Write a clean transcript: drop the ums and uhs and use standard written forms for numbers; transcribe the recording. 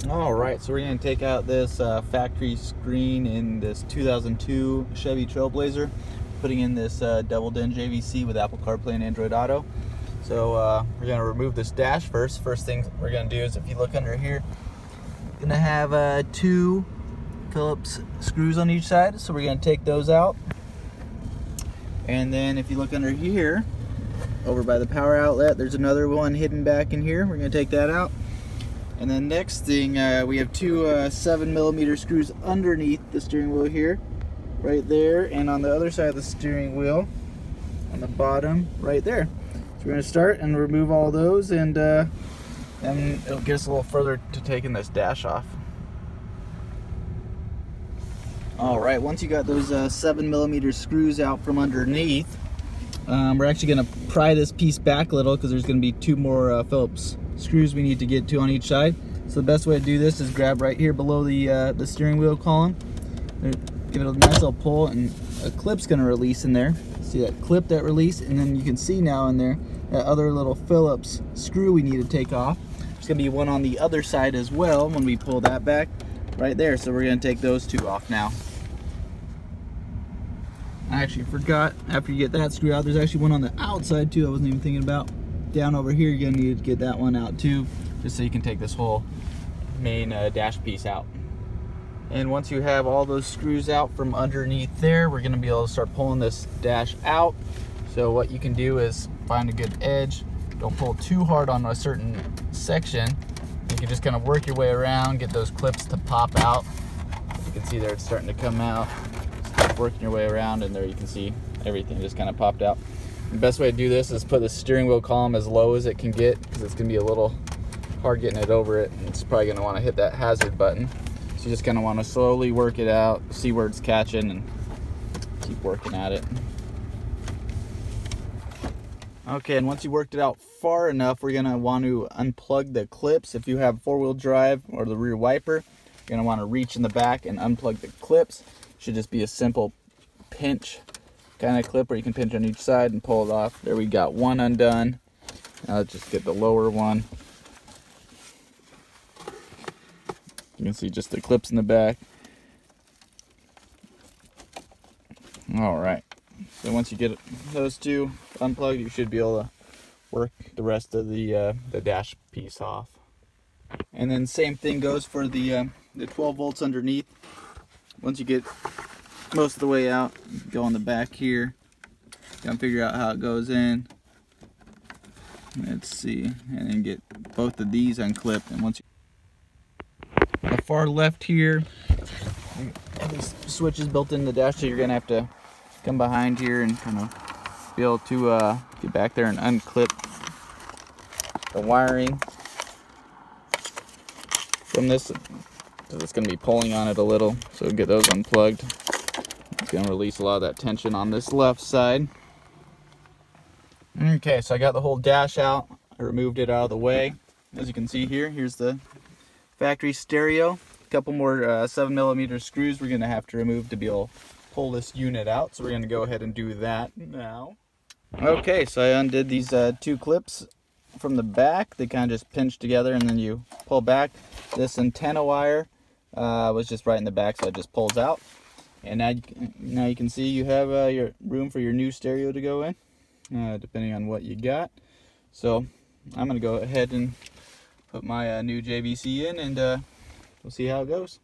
Alright, so we're going to take out this factory screen in this 2002 Chevy TrailBlazer, putting in this double DIN JVC with Apple CarPlay and Android Auto. So we're going to remove this dash first. First thing we're going to do is, if you look under here, we're going to have two Phillips screws on each side, so we're going to take those out. And then if you look under here, over by the power outlet, there's another one hidden back in here. We're going to take that out. And then next thing, we have two 7mm screws underneath the steering wheel here, right there, and on the other side of the steering wheel, on the bottom, right there. So we're going to start and remove all those, and then it'll get us a little further to taking this dash off. Alright, once you got those 7mm screws out from underneath, we're actually going to pry this piece back a little because there's going to be two more Phillips screws we need to get to on each side. So the best way to do this is grab right here below the steering wheel column, give it a nice little pull, and a clip's going to release in there. See that clip that release, and then you can see now in there that other little Phillips screw we need to take off. There's going to be one on the other side as well when we pull that back right there. So we're going to take those two off now. I actually forgot, after you get that screw out, there's actually one on the outside too I wasn't even thinking about. Down over here, you're gonna need to get that one out too, just so you can take this whole main dash piece out. And once you have all those screws out from underneath there, we're gonna be able to start pulling this dash out. So what you can do is find a good edge. Don't pull too hard on a certain section. You can just kind of work your way around, get those clips to pop out. As you can see there, it's starting to come out. Just keep working your way around, and there you can see everything just kind of popped out. The best way to do this is put the steering wheel column as low as it can get, because it's going to be a little hard getting it over it, and it's probably going to want to hit that hazard button. So you just kind of want to slowly work it out, see where it's catching, and keep working at it. Okay, and once you worked it out far enough, we're going to want to unplug the clips. If you have four-wheel drive or the rear wiper, you're going to want to reach in the back and unplug the clips. It should just be a simple pinch kind of clip where you can pinch on each side and pull it off. There, we got one undone. Now let's just get the lower one. You can see just the clips in the back. Alright, so once you get those two unplugged, you should be able to work the rest of the dash piece off. And then same thing goes for the 12 volts underneath. Once you get most of the way out, go on the back here, gotta figure out how it goes in. Let's see, and then get both of these unclipped. And once you, on the far left here, these switches built in the dash, so you're gonna have to come behind here and kind of be able to get back there and unclip the wiring from this, because it's gonna be pulling on it a little. So get those unplugged. It's going to release a lot of that tension on this left side. Okay, so I got the whole dash out. I removed it out of the way. As you can see here, here's the factory stereo. A couple more 7mm screws we're going to have to remove to be able to pull this unit out. So we're going to go ahead and do that now. Okay, so I undid these two clips from the back. They kind of just pinch together, and then you pull back. This antenna wire was just right in the back, so it just pulls out. And now you can see you have your room for your new stereo to go in, depending on what you got. So I'm going to go ahead and put my new JVC in, and we'll see how it goes.